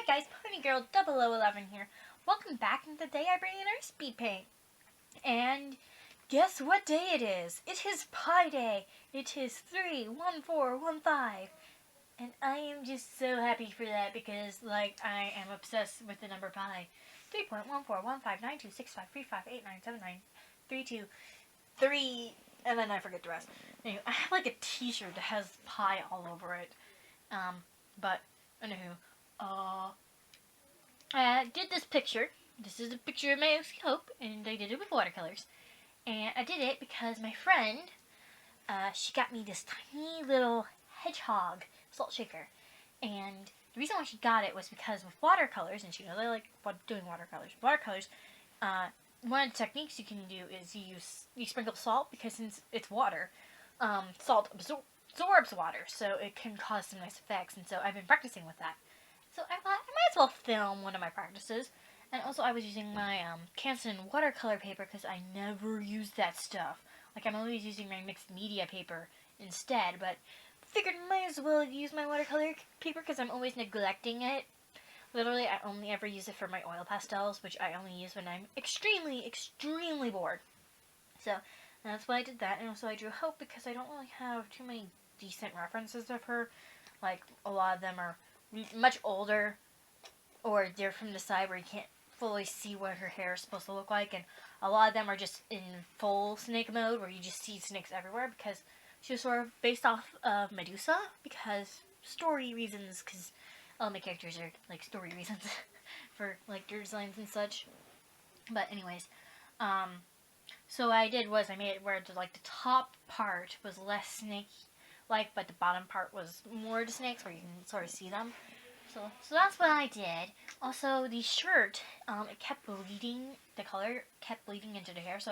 Hi guys, Pony Girl 0011 here. Welcome back, and today I bring in our speed paint. And guess what day it is? It is Pi Day. It is 31415. And I am just so happy for that because, like, I am obsessed with the number pi. 3.14159265358979323, and then I forget the rest. Anyway, I have like a t-shirt that has pi all over it. But anywho, I did this picture. This is a picture of my scope, and I did it with watercolors. And I did it because my friend, she got me this tiny little hedgehog salt shaker. And the reason why she got it was because with watercolors, and she knows I like doing watercolors. Watercolors, one of the techniques you can do is you sprinkle salt, because since it's water, salt absorbs water, so it can cause some nice effects. And so I've been practicing with that. So I thought I might as well film one of my practices. And also I was using my Canson watercolor paper because I never use that stuff. Like, I'm always using my mixed media paper instead, but figured might as well use my watercolor paper because I'm always neglecting it. Literally, I only ever use it for my oil pastels, which I only use when I'm extremely, extremely bored. So that's why I did that. And also I drew Hope because I don't really have too many decent references of her. Like, a lot of them are much older, or they're from the side where you can't fully see what her hair is supposed to look like, and a lot of them are just in full snake mode where you just see snakes everywhere, because she was sort of based off of Medusa, because story reasons, because all my characters are like story reasons for like their designs and such. But anyways, so what I did was I made it where the top part was less snake like, but the bottom part was more the snakes where you can sort of see them. So that's what I did. Also, the shirt, it kept bleeding, the color kept bleeding into the hair, so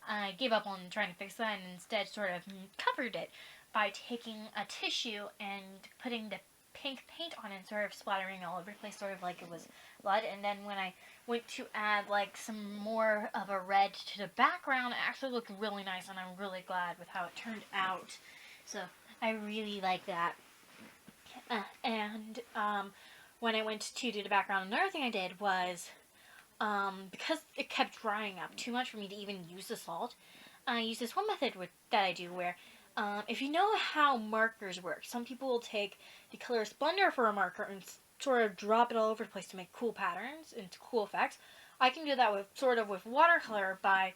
I gave up on trying to fix that and instead sort of covered it by taking a tissue and putting the pink paint on it and sort of splattering all over the place, sort of like it was blood. And then when I went to add like some more of a red to the background, it actually looked really nice, and I'm really glad with how it turned out. So I really like that. When I went to do the background, another thing I did was, because it kept drying up too much for me to even use the salt, I used this one method that I do where, if you know how markers work, some people will take the color Splendor for a marker and sort of drop it all over the place to make cool patterns and cool effects. I can do that with watercolor by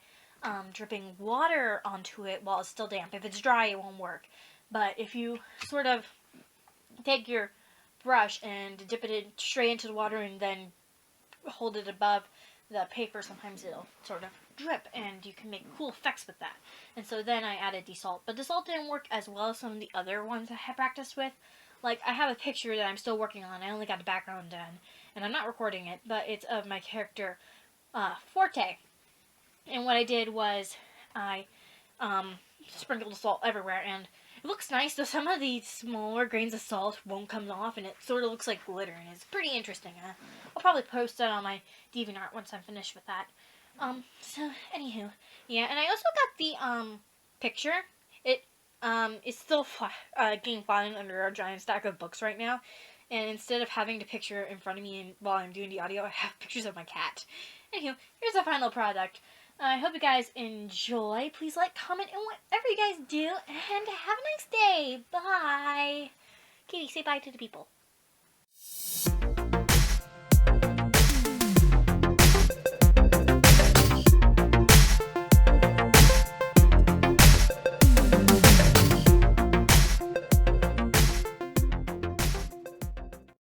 dripping water onto it while it's still damp. If it's dry, it won't work. But if you sort of take your brush and dip it straight into the water and then hold it above the paper, sometimes it'll sort of drip, and you can make cool effects with that. And so then I added the salt, but the salt didn't work as well as some of the other ones I had practiced with. Like, I have a picture that I'm still working on. I only got the background done, and I'm not recording it, but it's of my character Forte. And what I did was I sprinkled the salt everywhere, and it looks nice, though some of these smaller grains of salt won't come off, and it sort of looks like glitter, and it's pretty interesting. I'll probably post that on my DeviantArt once I'm finished with that. So, anywho, yeah, and I also got the, picture. It's still getting filed under a giant stack of books right now, and instead of having the picture in front of me while I'm doing the audio, I have pictures of my cat. Anywho, here's the final product. I hope you guys enjoy. Please like, comment, and whatever you guys do, and have a nice day. Bye. Katie, say bye to the people.